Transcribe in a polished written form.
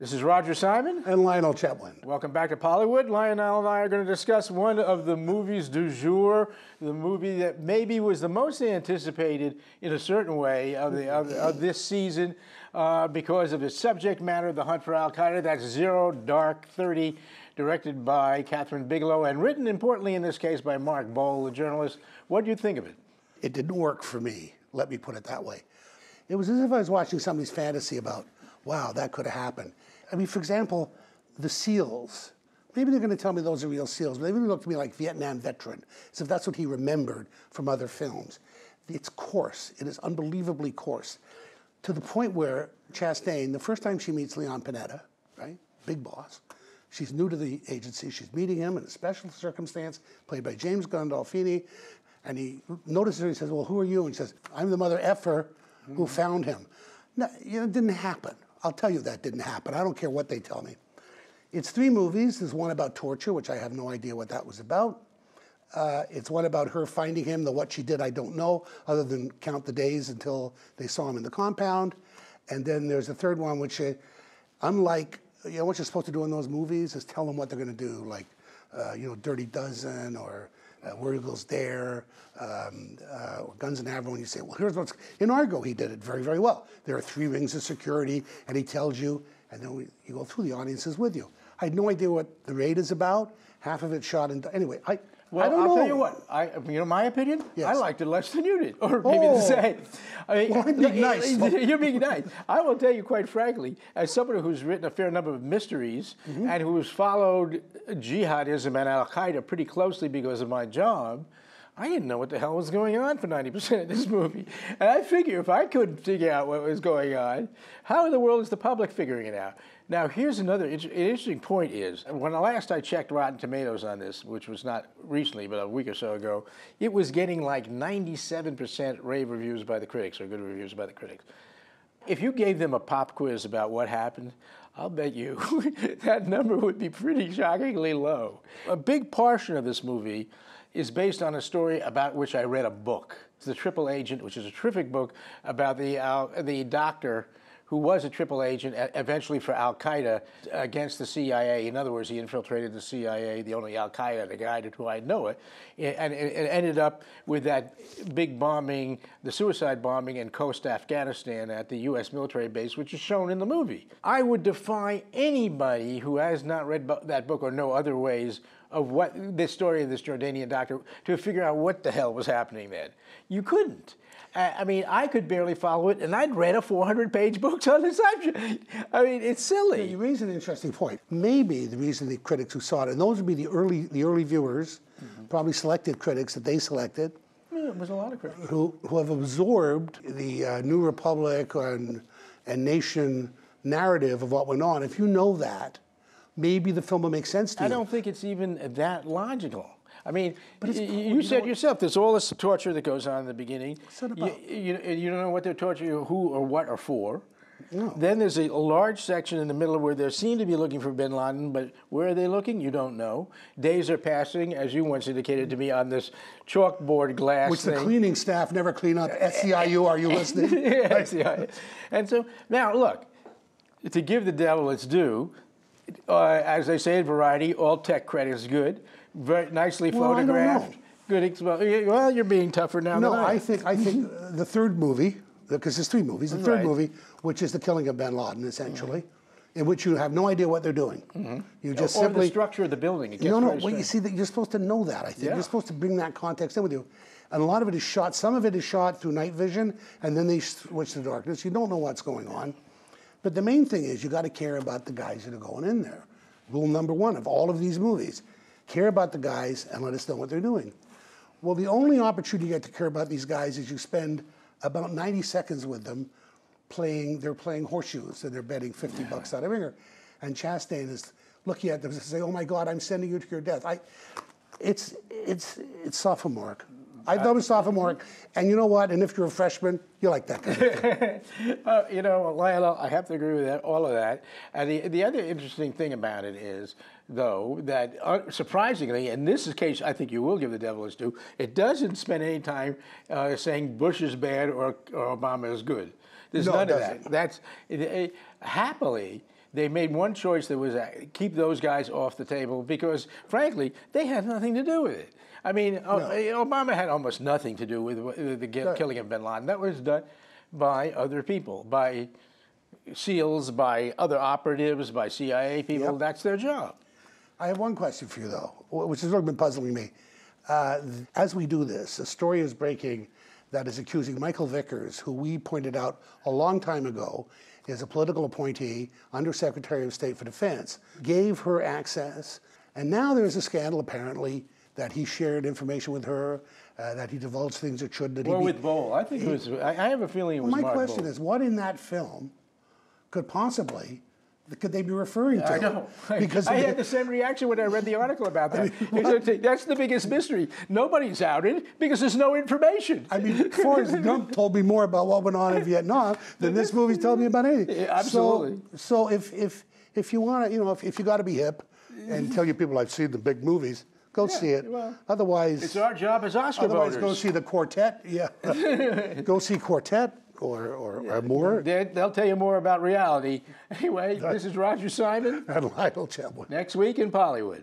This is Roger Simon. And Lionel Chetwynd. Welcome back to Poliwood. Lionel and I are going to discuss one of the movies du jour, the movie that maybe was the most anticipated in a certain way of this season because of its subject matter, The Hunt for Al-Qaeda. That's Zero Dark 30, directed by Kathryn Bigelow and written, importantly in this case, by Boal, the journalist. What do you think of it? It didn't work for me, let me put it that way. It was as if I was watching somebody's fantasy about, wow, that could have happened. I mean, for example, the SEALs. Maybe they're going to tell me those are real SEALs, but they really look to me like Vietnam veteran, as if that's what he remembered from other films. It's coarse. It is unbelievably coarse, to the point where Chastain, the first time she meets Leon Panetta, right, big boss, she's new to the agency. She's meeting him in a special circumstance, played by James Gandolfini, and he notices her. He says, "Well, who are you?" And she says, "I'm the mother effer who found him." No, it didn't happen. I'll tell you that didn't happen. I don't care what they tell me. It's 3 movies. There's one about torture, which I have no idea what that was about. It's one about her finding him. What she did, I don't know, other than count the days until they saw him in the compound. And then there's a third one, which, unlike, what you're supposed to do in those movies is tell them what they're going to do, like, Dirty Dozen or Where Eagles Dare, or Guns and Ammo, and you say, well, here's what's... In Argo, he did it very, very well. There are 3 rings of security, and he tells you, and then you go through, the audience is with you. I had no idea what the raid is about. Half of it shot in... Anyway, I don't know. I'll tell you what, my opinion? Yes. I liked it less than you did, or maybe the same. I mean, well, I'm being nice. You're being nice. I will tell you quite frankly, as someone who's written a fair number of mysteries and who's followed jihadism and Al-Qaeda pretty closely because of my job, I didn't know what the hell was going on for 90% of this movie. And I figure if I couldn't figure out what was going on, how in the world is the public figuring it out? Now, here's another interesting point is, when last I checked Rotten Tomatoes on this, which was not recently, but a week or so ago, it was getting like 97% rave reviews by the critics, or good reviews by the critics. If you gave them a pop quiz about what happened, I'll bet you that number would be pretty shockingly low. A big portion of this movie is based on a story about which I read a book. It's The Triple Agent, which is a terrific book about the doctor who was a triple agent eventually for Al-Qaeda against the CIA. In other words, he infiltrated the CIA, the only Al-Qaeda, the guy to who I know it, and it ended up with that big bombing, the suicide bombing in Khost, Afghanistan at the U.S. military base, which is shown in the movie. I would defy anybody who has not read that book or know other ways of what this story of this Jordanian doctor to figure out what the hell was happening then. You couldn't. I mean, I could barely follow it, and I'd read a 400-page book on the subject. I mean, it's silly. You raise an interesting point. Maybe the reason the critics who saw it, and those would be the early viewers, probably selected critics that they selected. Yeah, it was a lot of critics. Who have absorbed the New Republic and nation narrative of what went on. If you know that, maybe the film will make sense to you. I don't think it's even that logical. I mean, you said yourself, there's all this torture that goes on in the beginning. What's that about? You don't know what they're torturing you, who or what or for. No. Then there's a large section in the middle where they seem to be looking for bin Laden, but where are they looking? You don't know. Days are passing, as you once indicated to me, on this chalkboard glass which thing. The cleaning staff never clean up. SCIU, are you listening? Yeah, SCIU. And so, now look, to give the devil its due, as they say in Variety, all tech credit is good. Very nicely photographed. Good. Well, you're being tougher now. No, than I think the third movie, because there's 3 movies. The third movie, which is the killing of bin Laden, essentially, in which you have no idea what they're doing. You just or simply the structure of the building. It gets well, you see that you're supposed to know that. I think you're supposed to bring that context in with you, and a lot of it is shot. Some of it is shot through night vision, and then they switch to darkness. You don't know what's going on, but the main thing is you got to care about the guys that are going in there. Rule number 1 of all of these movies. Care about the guys and let us know what they're doing. Well, the only opportunity you get to care about these guys is you spend about 90 seconds with them they're playing horseshoes and they're betting $50 out of ringer. And Chastain is looking at them and saying, "Oh my God, I'm sending you to your death." It's sophomoric. I thought it was sophomoric, and you know what? And if you're a freshman, you like that kind of thing. Lionel, I have to agree with all of that. And the other interesting thing about it is, though, that surprisingly, in this case, I think you will give the devil his due, it doesn't spend any time saying Bush is bad or Obama is good. There's none of that. Happily, they made one choice that was keep those guys off the table because, frankly, they had nothing to do with it. I mean, Obama had almost nothing to do with the killing of bin Laden. That was done by other people, by SEALs, by other operatives, by CIA people. Yep. That's their job. I have one question for you, though, which has really been puzzling me. As we do this, a story is breaking that is accusing Michael Vickers, who we pointed out a long time ago is a political appointee, Undersecretary of State for Defense, gave her access, and now there's a scandal, apparently, that he shared information with her, that he divulged things that shouldn't. Well, with Boal. I think it was, I have a feeling it was Mark Boal. My question is, what in that film could they be referring to? I know. Because I had the same reaction when I read the article about that. I mean, that's the biggest mystery. Nobody's outed because there's no information. I mean, Forrest Gump told me more about what went on in Vietnam than this movie's told me about anything. Yeah, absolutely. So if you want to, if you got to be hip and tell your people I've seen the big movies, go see it. Well, otherwise, it's our job as Oscar voters. Go see the Quartet. Yeah, go see Quartet. Or more. They'll tell you more about reality. Anyway, this is Roger Simon. And Lionel Chetwynd. Next week in Poliwood.